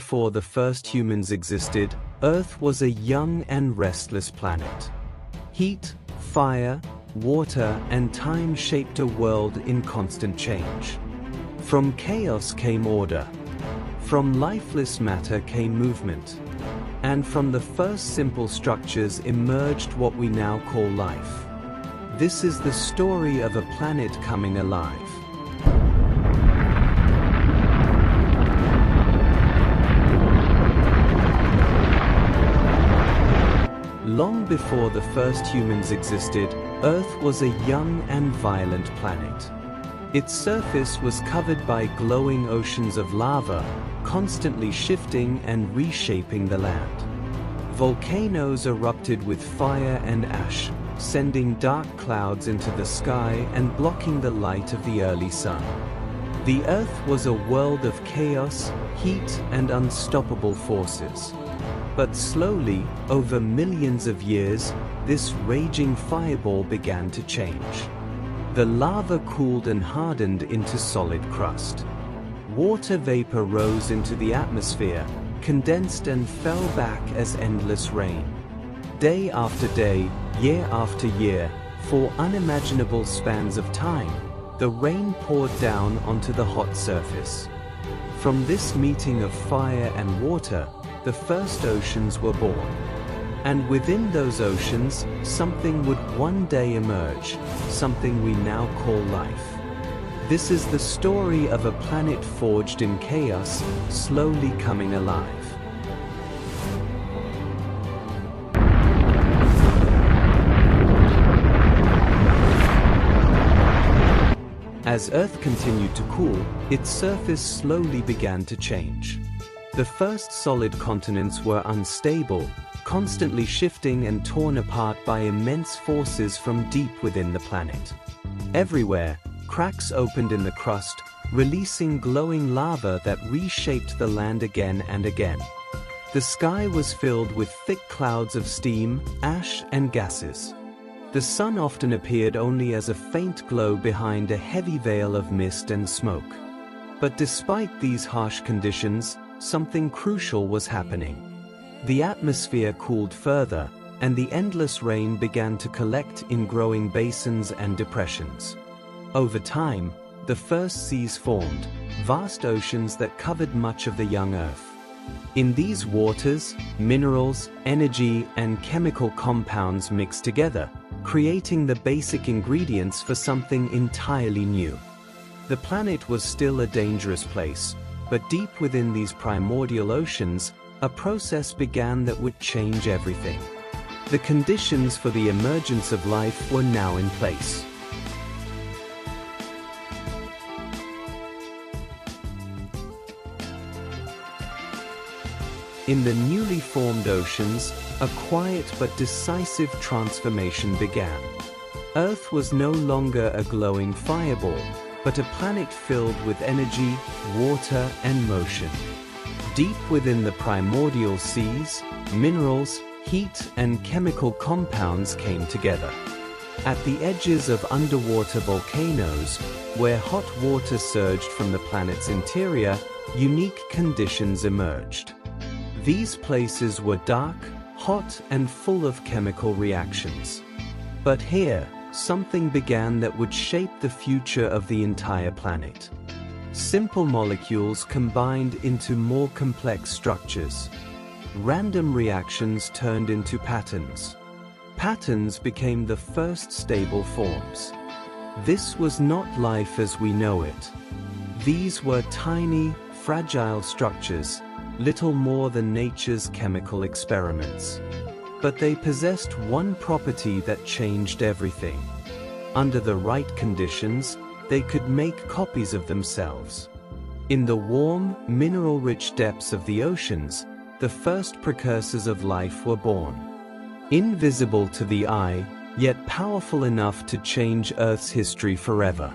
before the first humans existed, Earth was a young and restless planet. Heat, fire, water, and time shaped a world in constant change. From chaos came order. From lifeless matter came movement. And from the first simple structures emerged what we now call life. This is the story of a planet coming alive. Long before the first humans existed, Earth was a young and violent planet. Its surface was covered by glowing oceans of lava, constantly shifting and reshaping the land. Volcanoes erupted with fire and ash, sending dark clouds into the sky and blocking the light of the early sun. The Earth was a world of chaos, heat, and unstoppable forces. But slowly, over millions of years, this raging fireball began to change. The lava cooled and hardened into solid crust. Water vapor rose into the atmosphere, condensed and fell back as endless rain. Day after day, year after year, for unimaginable spans of time, the rain poured down onto the hot surface. From this meeting of fire and water, the first oceans were born. And within those oceans, something would one day emerge, something we now call life. This is the story of a planet forged in chaos, slowly coming alive. As Earth continued to cool, its surface slowly began to change. The first solid continents were unstable, constantly shifting and torn apart by immense forces from deep within the planet. Everywhere, cracks opened in the crust, releasing glowing lava that reshaped the land again and again. The sky was filled with thick clouds of steam, ash, and gases. The sun often appeared only as a faint glow behind a heavy veil of mist and smoke. But despite these harsh conditions, something crucial was happening. The atmosphere cooled further, and the endless rain began to collect in growing basins and depressions. Over time, the first seas formed, vast oceans that covered much of the young Earth. In these waters, minerals, energy, and chemical compounds mixed together, creating the basic ingredients for something entirely new. The planet was still a dangerous place, but deep within these primordial oceans, a process began that would change everything. The conditions for the emergence of life were now in place. In the newly formed oceans, a quiet but decisive transformation began. Earth was no longer a glowing fireball, but a planet filled with energy, water, and motion. Deep within the primordial seas, minerals, heat, and chemical compounds came together. At the edges of underwater volcanoes, where hot water surged from the planet's interior, unique conditions emerged. These places were dark, hot, and full of chemical reactions. But here, something began that would shape the future of the entire planet. Simple molecules combined into more complex structures. Random reactions turned into patterns. Patterns became the first stable forms. This was not life as we know it. These were tiny, fragile structures, little more than nature's chemical experiments. But they possessed one property that changed everything. Under the right conditions, they could make copies of themselves. In the warm, mineral-rich depths of the oceans, the first precursors of life were born. Invisible to the eye, yet powerful enough to change Earth's history forever.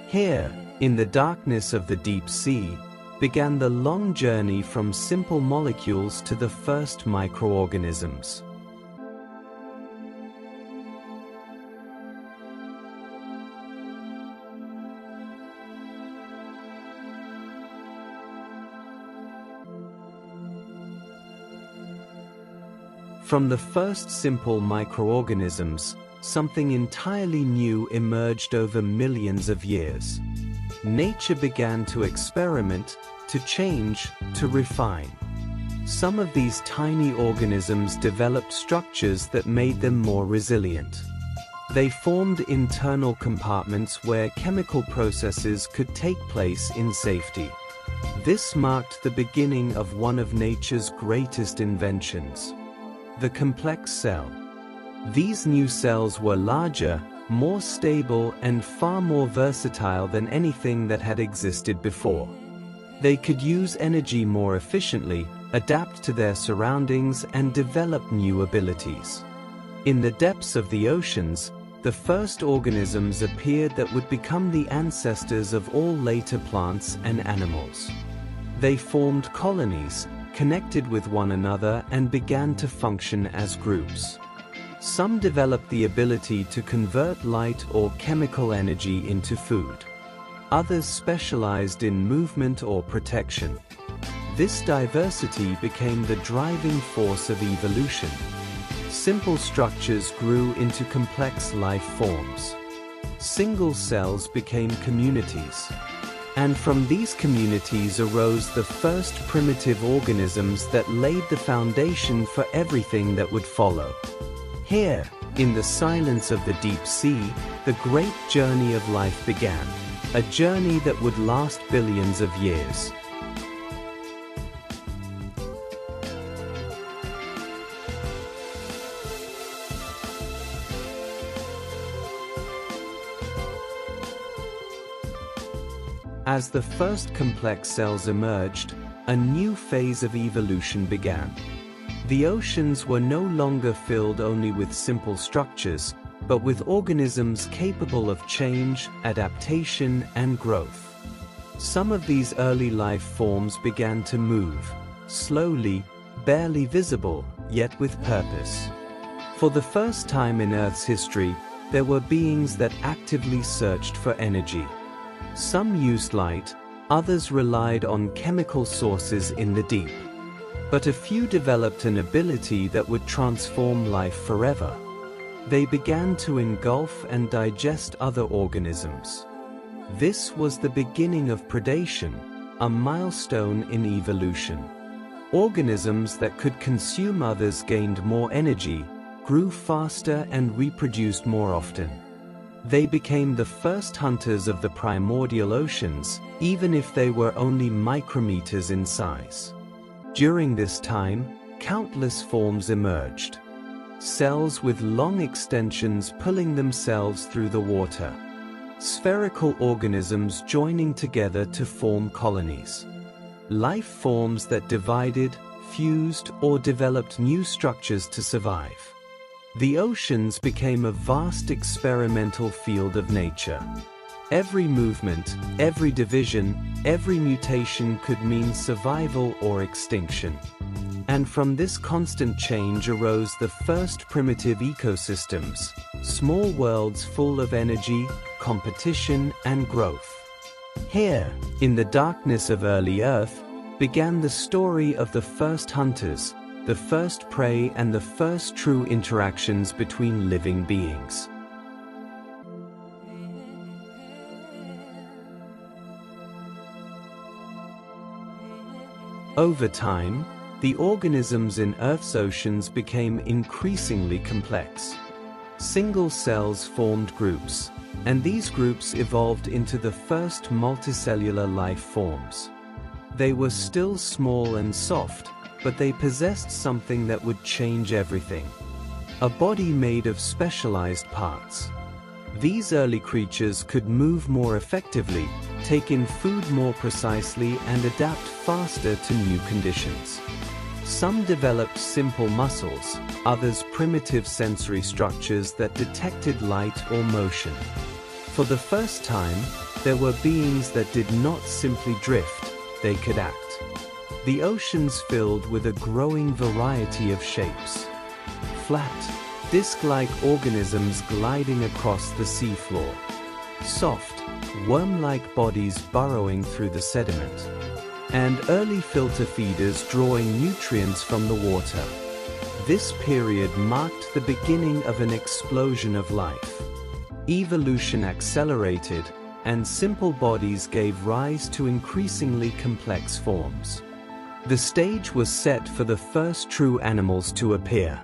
Here, in the darkness of the deep sea, began the long journey from simple molecules to the first microorganisms. From the first simple microorganisms, something entirely new emerged over millions of years. Nature began to experiment, to change, to refine. Some of these tiny organisms developed structures that made them more resilient. They formed internal compartments where chemical processes could take place in safety. This marked the beginning of one of nature's greatest inventions: the complex cell. These new cells were larger, more stable, and far more versatile than anything that had existed before. They could use energy more efficiently, adapt to their surroundings, and develop new abilities. In the depths of the oceans, the first organisms appeared that would become the ancestors of all later plants and animals. They formed colonies, connected with one another, and began to function as groups. Some developed the ability to convert light or chemical energy into food. Others specialized in movement or protection. This diversity became the driving force of evolution. Simple structures grew into complex life forms. Single cells became communities. And from these communities arose the first primitive organisms that laid the foundation for everything that would follow. Here, in the silence of the deep sea, the great journey of life began, a journey that would last billions of years. As the first complex cells emerged, a new phase of evolution began. The oceans were no longer filled only with simple structures, but with organisms capable of change, adaptation, and growth. Some of these early life forms began to move, slowly, barely visible, yet with purpose. For the first time in Earth's history, there were beings that actively searched for energy. Some used light, others relied on chemical sources in the deep. But a few developed an ability that would transform life forever. They began to engulf and digest other organisms. This was the beginning of predation, a milestone in evolution. Organisms that could consume others gained more energy, grew faster, and reproduced more often. They became the first hunters of the primordial oceans, even if they were only micrometers in size. During this time, countless forms emerged. Cells with long extensions pulling themselves through the water. Spherical organisms joining together to form colonies. Life forms that divided, fused, or developed new structures to survive. The oceans became a vast experimental field of nature. Every movement, every division, every mutation could mean survival or extinction. And from this constant change arose the first primitive ecosystems, small worlds full of energy, competition, and growth. Here, in the darkness of early Earth, began the story of the first hunters, the first prey, and the first true interactions between living beings. Over time, the organisms in Earth's oceans became increasingly complex. Single cells formed groups, and these groups evolved into the first multicellular life forms. They were still small and soft, but they possessed something that would change everything. A body made of specialized parts. These early creatures could move more effectively, take in food more precisely, and adapt faster to new conditions. Some developed simple muscles, others primitive sensory structures that detected light or motion. For the first time, there were beings that did not simply drift, they could act. The oceans filled with a growing variety of shapes. Flat, disc-like organisms gliding across the seafloor. Soft, worm-like bodies burrowing through the sediment. And early filter feeders drawing nutrients from the water. This period marked the beginning of an explosion of life. Evolution accelerated, and simple bodies gave rise to increasingly complex forms. The stage was set for the first true animals to appear.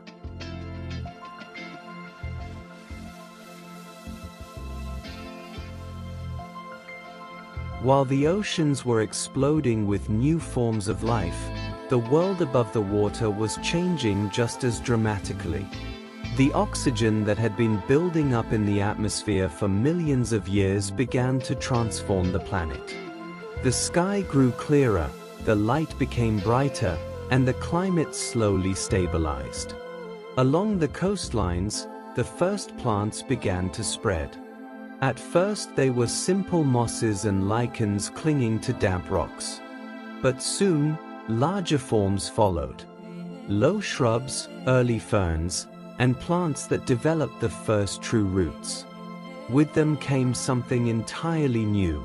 While the oceans were exploding with new forms of life, the world above the water was changing just as dramatically. The oxygen that had been building up in the atmosphere for millions of years began to transform the planet. The sky grew clearer, the light became brighter, and the climate slowly stabilized. Along the coastlines, the first plants began to spread. At first they were simple mosses and lichens clinging to damp rocks. But soon, larger forms followed. Low shrubs, early ferns, and plants that developed the first true roots. With them came something entirely new.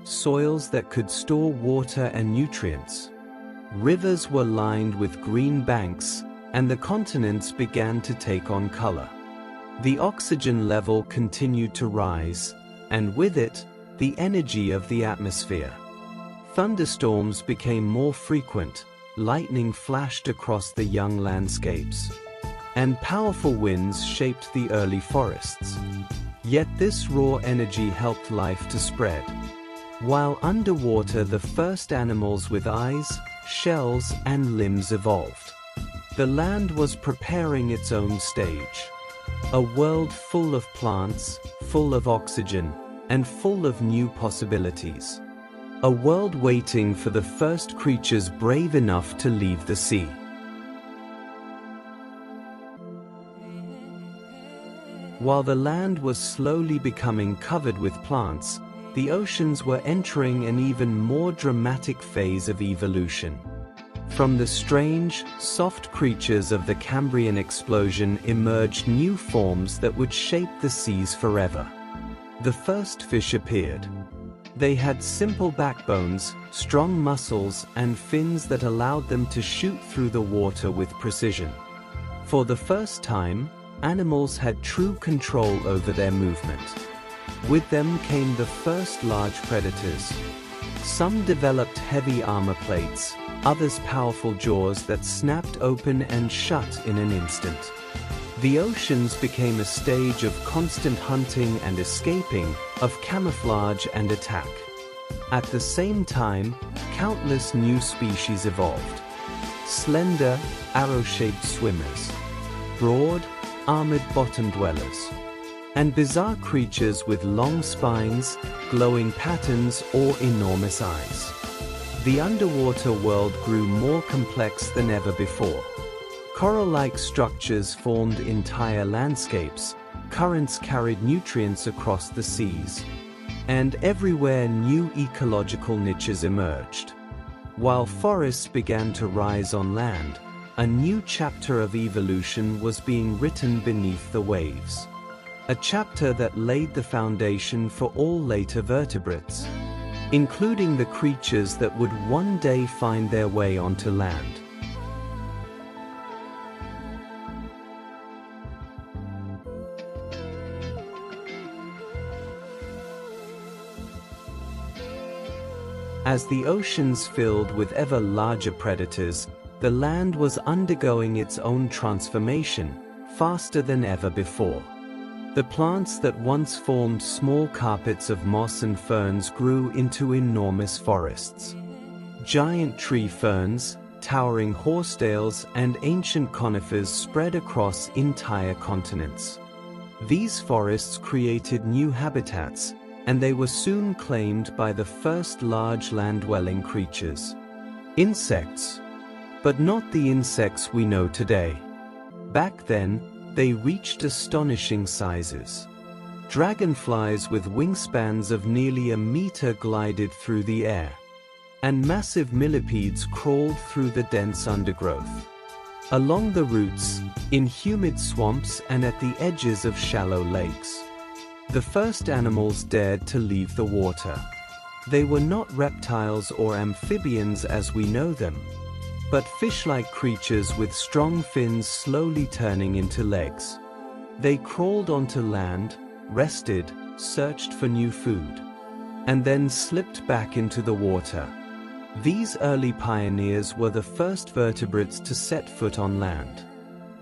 Soils that could store water and nutrients. Rivers were lined with green banks, and the continents began to take on color. The oxygen level continued to rise, and with it, the energy of the atmosphere. Thunderstorms became more frequent, lightning flashed across the young landscapes, and powerful winds shaped the early forests. Yet this raw energy helped life to spread. While underwater, the first animals with eyes, shells, and limbs evolved. The land was preparing its own stage. A world full of plants, full of oxygen, and full of new possibilities. A world waiting for the first creatures brave enough to leave the sea. While the land was slowly becoming covered with plants, the oceans were entering an even more dramatic phase of evolution. From the strange, soft creatures of the Cambrian explosion emerged new forms that would shape the seas forever. The first fish appeared. They had simple backbones, strong muscles, and fins that allowed them to shoot through the water with precision. For the first time, animals had true control over their movement. With them came the first large predators. Some developed heavy armor plates, others powerful jaws that snapped open and shut in an instant. The oceans became a stage of constant hunting and escaping, of camouflage and attack. At the same time, countless new species evolved. Slender, arrow-shaped swimmers. Broad, armored bottom dwellers. And bizarre creatures with long spines, glowing patterns, or enormous eyes. The underwater world grew more complex than ever before. Coral-like structures formed entire landscapes, currents carried nutrients across the seas, and everywhere new ecological niches emerged. While forests began to rise on land, a new chapter of evolution was being written beneath the waves. A chapter that laid the foundation for all later vertebrates, including the creatures that would one day find their way onto land. As the oceans filled with ever larger predators, the land was undergoing its own transformation, faster than ever before. The plants that once formed small carpets of moss and ferns grew into enormous forests. Giant tree ferns, towering horsetails, and ancient conifers spread across entire continents. These forests created new habitats, and they were soon claimed by the first large land-dwelling creatures. Insects. But not the insects we know today. Back then, they reached astonishing sizes. Dragonflies with wingspans of nearly a meter glided through the air, and massive millipedes crawled through the dense undergrowth. Along the roots, in humid swamps and at the edges of shallow lakes, the first animals dared to leave the water. They were not reptiles or amphibians as we know them, but fish-like creatures with strong fins slowly turning into legs. They crawled onto land, rested, searched for new food, and then slipped back into the water. These early pioneers were the first vertebrates to set foot on land.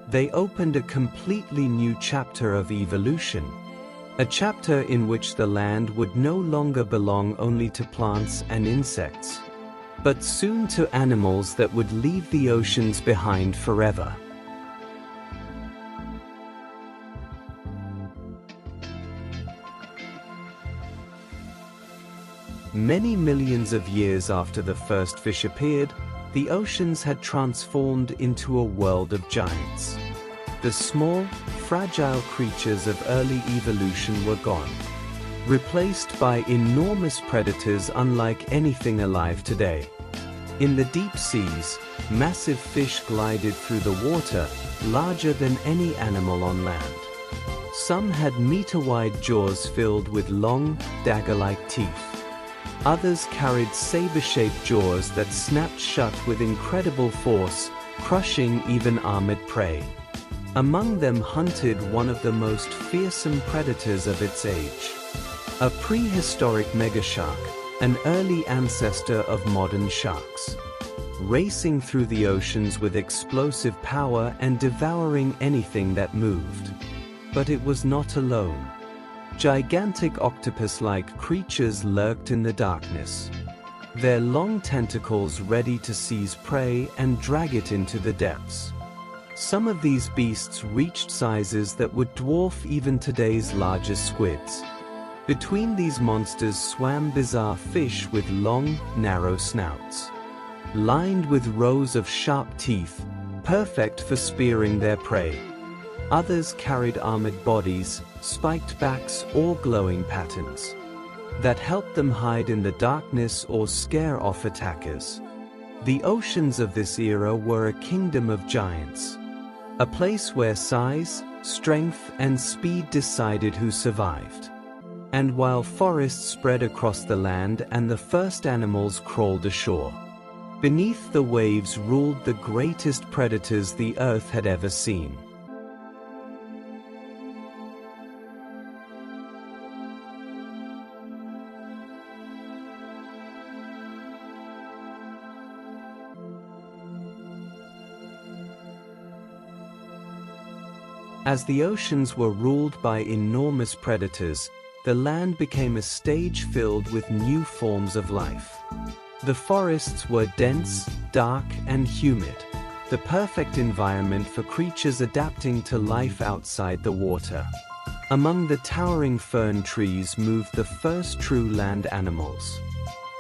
They opened a completely new chapter of evolution, a chapter in which the land would no longer belong only to plants and insects, but soon to animals that would leave the oceans behind forever. Many millions of years after the first fish appeared, the oceans had transformed into a world of giants. The small, fragile creatures of early evolution were gone, replaced by enormous predators unlike anything alive today. In the deep seas, massive fish glided through the water, larger than any animal on land. Some had meter-wide jaws filled with long, dagger-like teeth. Others carried saber-shaped jaws that snapped shut with incredible force, crushing even armored prey. Among them hunted one of the most fearsome predators of its age, a prehistoric megashark, an early ancestor of modern sharks, racing through the oceans with explosive power and devouring anything that moved. But it was not alone. Gigantic octopus-like creatures lurked in the darkness, their long tentacles ready to seize prey and drag it into the depths. Some of these beasts reached sizes that would dwarf even today's largest squids. Between these monsters swam bizarre fish with long, narrow snouts, lined with rows of sharp teeth, perfect for spearing their prey. Others carried armored bodies, spiked backs or glowing patterns that helped them hide in the darkness or scare off attackers. The oceans of this era were a kingdom of giants, a place where size, strength and speed decided who survived. And while forests spread across the land and the first animals crawled ashore, beneath the waves ruled the greatest predators the earth had ever seen. As the oceans were ruled by enormous predators, the land became a stage filled with new forms of life. The forests were dense, dark, and humid, the perfect environment for creatures adapting to life outside the water. Among the towering fern trees moved the first true land animals.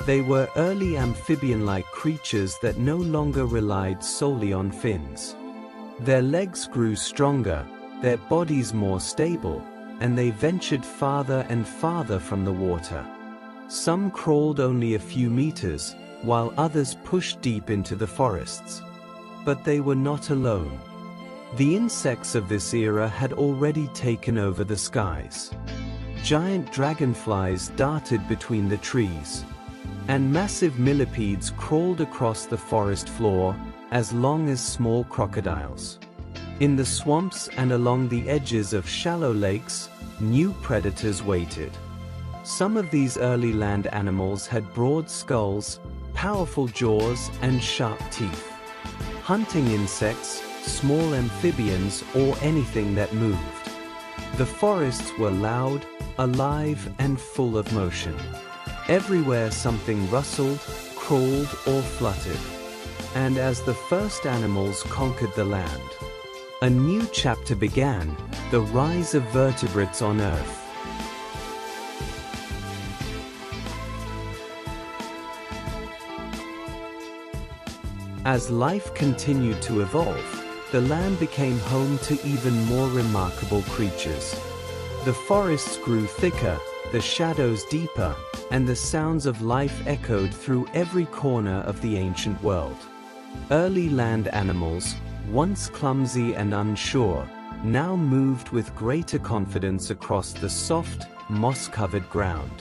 They were early amphibian-like creatures that no longer relied solely on fins. Their legs grew stronger, their bodies more stable, and they ventured farther and farther from the water. Some crawled only a few meters, while others pushed deep into the forests. But they were not alone. The insects of this era had already taken over the skies. Giant dragonflies darted between the trees, and massive millipedes crawled across the forest floor, as long as small crocodiles. In the swamps and along the edges of shallow lakes, new predators waited. Some of these early land animals had broad skulls, powerful jaws, and sharp teeth, hunting insects, small amphibians, or anything that moved. The forests were loud, alive, and full of motion. Everywhere something rustled, crawled, or fluttered. And as the first animals conquered the land, a new chapter began, the rise of vertebrates on Earth. As life continued to evolve, the land became home to even more remarkable creatures. The forests grew thicker, the shadows deeper, and the sounds of life echoed through every corner of the ancient world. Early land animals, once clumsy and unsure, now moved with greater confidence across the soft, moss-covered ground.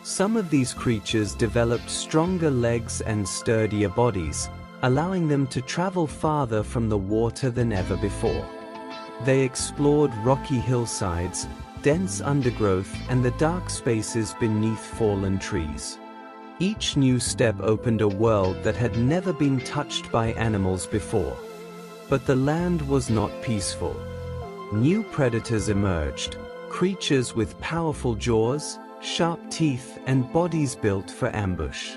Some of these creatures developed stronger legs and sturdier bodies, allowing them to travel farther from the water than ever before. They explored rocky hillsides, dense undergrowth, and the dark spaces beneath fallen trees. Each new step opened a world that had never been touched by animals before. But the land was not peaceful. New predators emerged, creatures with powerful jaws, sharp teeth, and bodies built for ambush.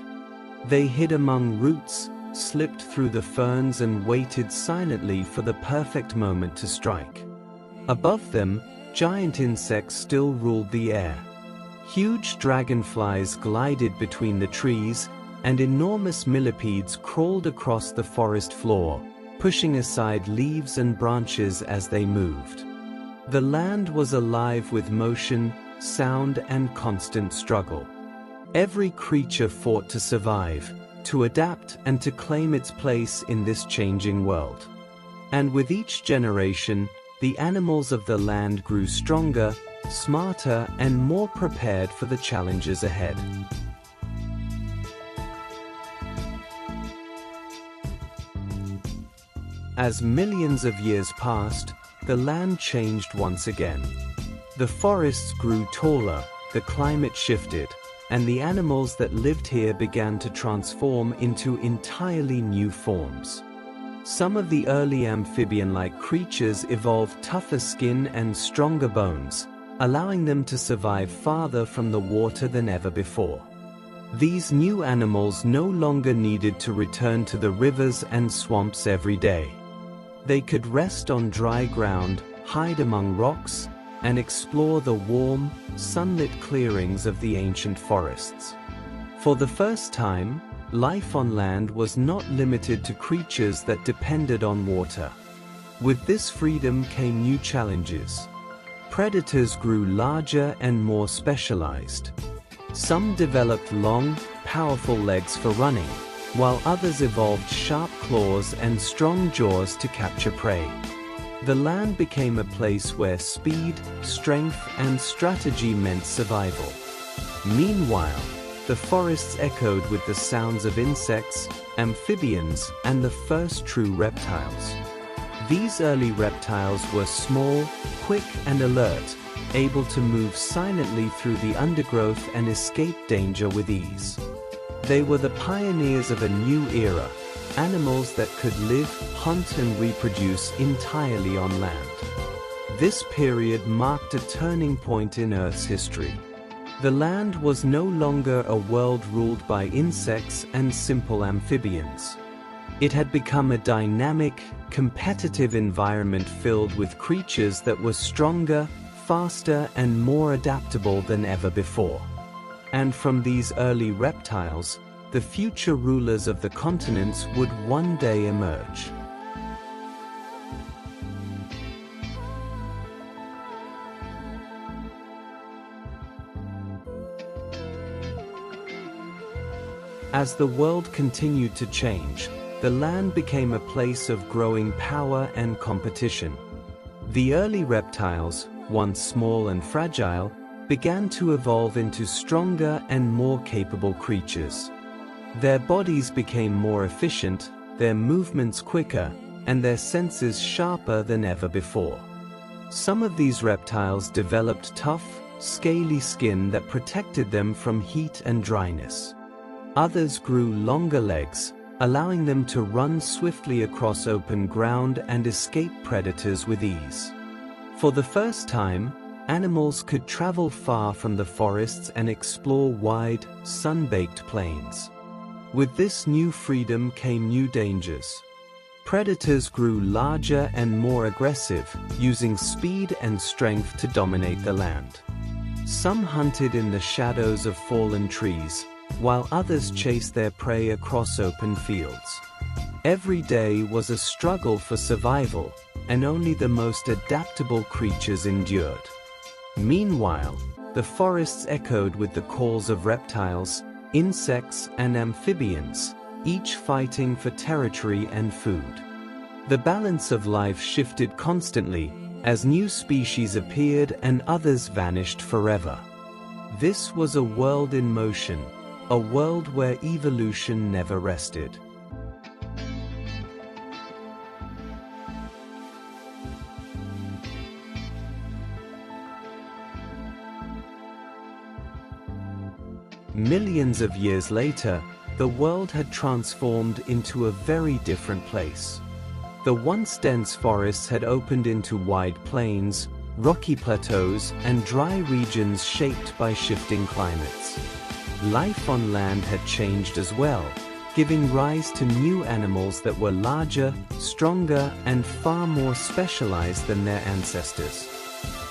They hid among roots, slipped through the ferns, and waited silently for the perfect moment to strike. Above them, giant insects still ruled the air. Huge dragonflies glided between the trees, and enormous millipedes crawled across the forest floor, pushing aside leaves and branches as they moved. The land was alive with motion, sound, and constant struggle. Every creature fought to survive, to adapt, and to claim its place in this changing world. And with each generation, the animals of the land grew stronger, smarter, and more prepared for the challenges ahead. As millions of years passed, the land changed once again. The forests grew taller, the climate shifted, and the animals that lived here began to transform into entirely new forms. Some of the early amphibian-like creatures evolved tougher skin and stronger bones, allowing them to survive farther from the water than ever before. These new animals no longer needed to return to the rivers and swamps every day. They could rest on dry ground, hide among rocks, and explore the warm, sunlit clearings of the ancient forests. For the first time, life on land was not limited to creatures that depended on water. With this freedom came new challenges. Predators grew larger and more specialized. Some developed long, powerful legs for running, while others evolved sharp claws and strong jaws to capture prey. The land became a place where speed, strength, and strategy meant survival. Meanwhile, the forests echoed with the sounds of insects, amphibians, and the first true reptiles. These early reptiles were small, quick, and alert, able to move silently through the undergrowth and escape danger with ease. They were the pioneers of a new era, animals that could live, hunt, and reproduce entirely on land. This period marked a turning point in Earth's history. The land was no longer a world ruled by insects and simple amphibians. It had become a dynamic, competitive environment filled with creatures that were stronger, faster, and more adaptable than ever before. And from these early reptiles, the future rulers of the continents would one day emerge. As the world continued to change, the land became a place of growing power and competition. The early reptiles, once small and fragile, began to evolve into stronger and more capable creatures. Their bodies became more efficient, their movements quicker, and their senses sharper than ever before. Some of these reptiles developed tough, scaly skin that protected them from heat and dryness. Others grew longer legs, allowing them to run swiftly across open ground and escape predators with ease. For the first time, animals could travel far from the forests and explore wide, sun-baked plains. With this new freedom came new dangers. Predators grew larger and more aggressive, using speed and strength to dominate the land. Some hunted in the shadows of fallen trees, while others chased their prey across open fields. Every day was a struggle for survival, and only the most adaptable creatures endured. Meanwhile, the forests echoed with the calls of reptiles, insects, and amphibians, each fighting for territory and food. The balance of life shifted constantly, as new species appeared and others vanished forever. This was a world in motion, a world where evolution never rested. Millions of years later, the world had transformed into a very different place. The once dense forests had opened into wide plains, rocky plateaus, and dry regions shaped by shifting climates. Life on land had changed as well, giving rise to new animals that were larger, stronger, and far more specialized than their ancestors.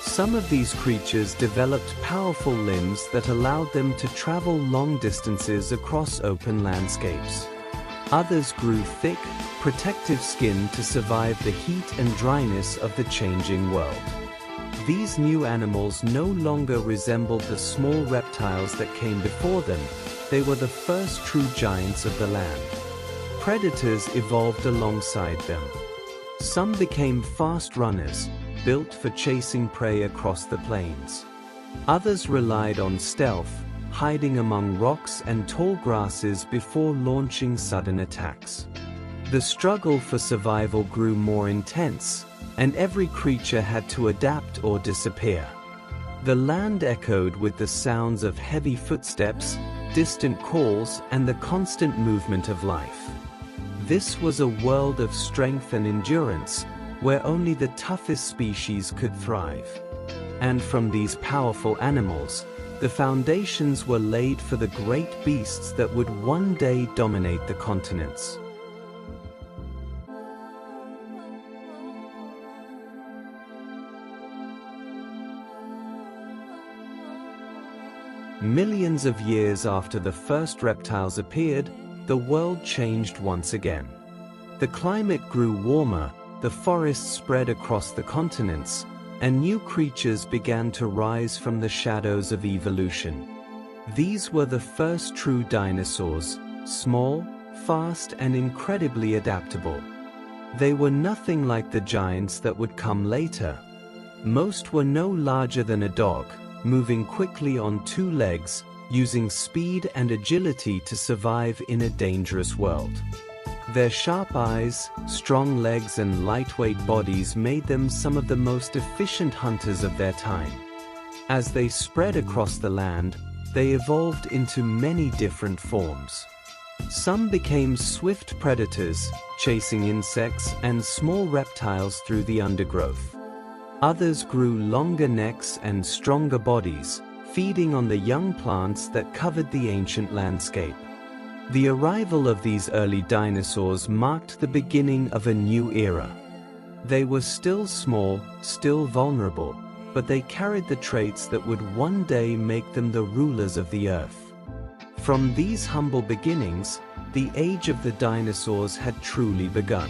Some of these creatures developed powerful limbs that allowed them to travel long distances across open landscapes. Others grew thick, protective skin to survive the heat and dryness of the changing world. These new animals no longer resembled the small reptiles that came before them. They were the first true giants of the land. Predators evolved alongside them. Some became fast runners, built for chasing prey across the plains. Others relied on stealth, hiding among rocks and tall grasses before launching sudden attacks. The struggle for survival grew more intense, and every creature had to adapt or disappear. The land echoed with the sounds of heavy footsteps, distant calls, and the constant movement of life. This was a world of strength and endurance, where only the toughest species could thrive. And from these powerful animals, the foundations were laid for the great beasts that would one day dominate the continents. Millions of years after the first reptiles appeared, the world changed once again. The climate grew warmer, the forests spread across the continents, and new creatures began to rise from the shadows of evolution. These were the first true dinosaurs, small, fast, and incredibly adaptable. They were nothing like the giants that would come later. Most were no larger than a dog, moving quickly on two legs, using speed and agility to survive in a dangerous world. Their sharp eyes, strong legs, and lightweight bodies made them some of the most efficient hunters of their time. As they spread across the land, they evolved into many different forms. Some became swift predators, chasing insects and small reptiles through the undergrowth. Others grew longer necks and stronger bodies, feeding on the young plants that covered the ancient landscape. The arrival of these early dinosaurs marked the beginning of a new era. They were still small, still vulnerable, but they carried the traits that would one day make them the rulers of the earth. From these humble beginnings, the age of the dinosaurs had truly begun.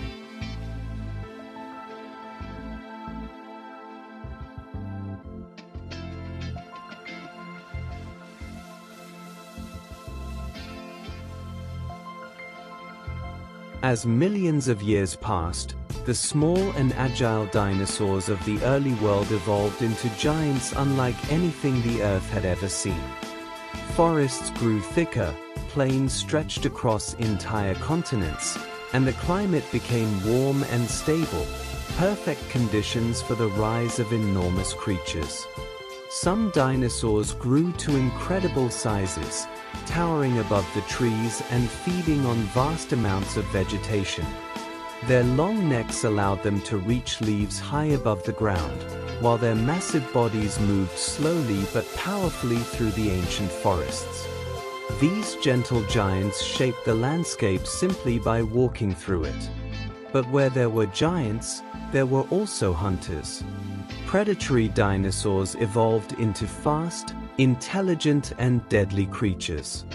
As millions of years passed, the small and agile dinosaurs of the early world evolved into giants unlike anything the Earth had ever seen. Forests grew thicker, plains stretched across entire continents, and the climate became warm and stable, perfect conditions for the rise of enormous creatures. Some dinosaurs grew to incredible sizes, towering above the trees and feeding on vast amounts of vegetation. Their long necks allowed them to reach leaves high above the ground, while their massive bodies moved slowly but powerfully through the ancient forests. These gentle giants shaped the landscape simply by walking through it. But where there were giants, there were also hunters. Predatory dinosaurs evolved into fast, intelligent, and deadly creatures.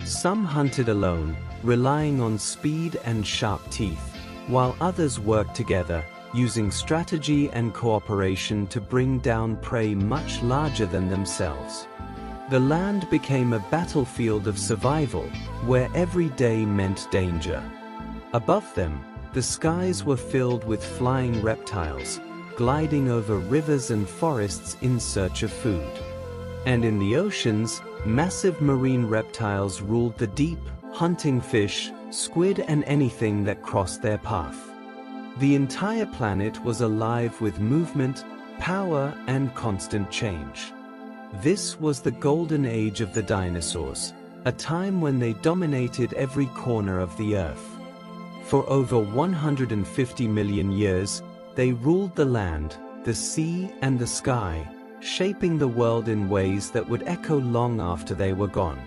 Some hunted alone, relying on speed and sharp teeth, while others worked together, using strategy and cooperation to bring down prey much larger than themselves. The land became a battlefield of survival, where every day meant danger. Above them, the skies were filled with flying reptiles, gliding over rivers and forests in search of food. And in the oceans, massive marine reptiles ruled the deep, hunting fish, squid, and anything that crossed their path. The entire planet was alive with movement, power, and constant change. This was the golden age of the dinosaurs, a time when they dominated every corner of the Earth. For over 150 million years, they ruled the land, the sea, and the sky, shaping the world in ways that would echo long after they were gone.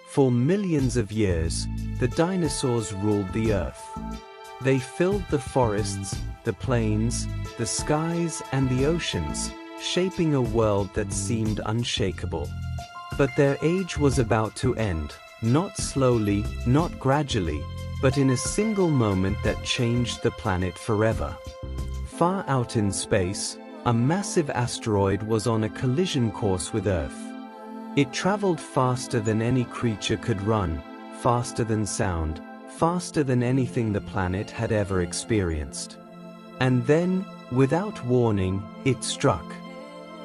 For millions of years, the dinosaurs ruled the Earth. They filled the forests, the plains, the skies, and the oceans, shaping a world that seemed unshakable. But their age was about to end, not slowly, not gradually, but in a single moment that changed the planet forever. Far out in space, a massive asteroid was on a collision course with Earth. It traveled faster than any creature could run, faster than sound, faster than anything the planet had ever experienced. And then, without warning, it struck.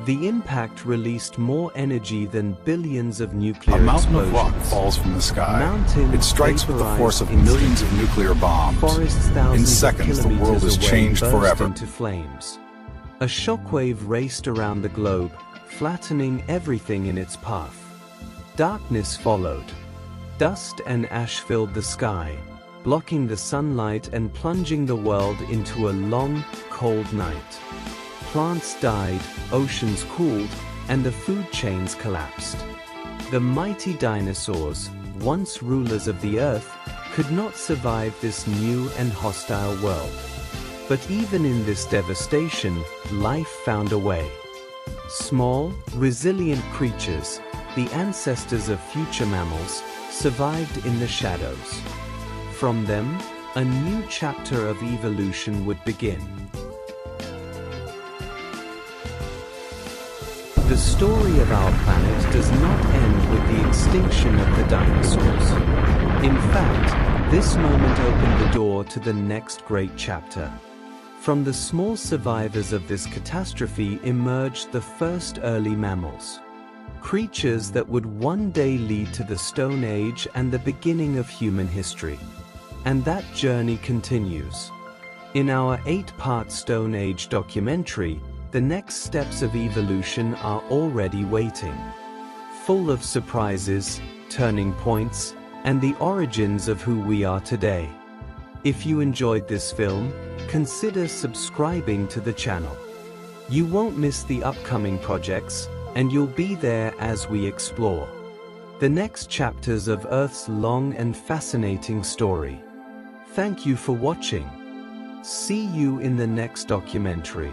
The impact released more energy than billions of nuclear explosions. A mountain of rock falls from the sky. Mountains it strikes with the force of vaporized millions of nuclear bombs. Forests thousands In seconds, of the world kilometers is away changed burst forever. into flames. A shockwave raced around the globe, flattening everything in its path. Darkness followed. Dust and ash filled the sky, blocking the sunlight and plunging the world into a long, cold night. Plants died, oceans cooled, and the food chains collapsed. The mighty dinosaurs, once rulers of the Earth, could not survive this new and hostile world. But even in this devastation, life found a way. Small, resilient creatures, the ancestors of future mammals, survived in the shadows. From them, a new chapter of evolution would begin. The story of our planet does not end with the extinction of the dinosaurs. In fact, this moment opened the door to the next great chapter. From the small survivors of this catastrophe emerged the first early mammals. Creatures that would one day lead to the Stone Age and the beginning of human history. And that journey continues. In our 8-part Stone Age documentary, the next steps of evolution are already waiting. Full of surprises, turning points, and the origins of who we are today. If you enjoyed this film, consider subscribing to the channel. You won't miss the upcoming projects, and you'll be there as we explore the next chapters of Earth's long and fascinating story. Thank you for watching. See you in the next documentary.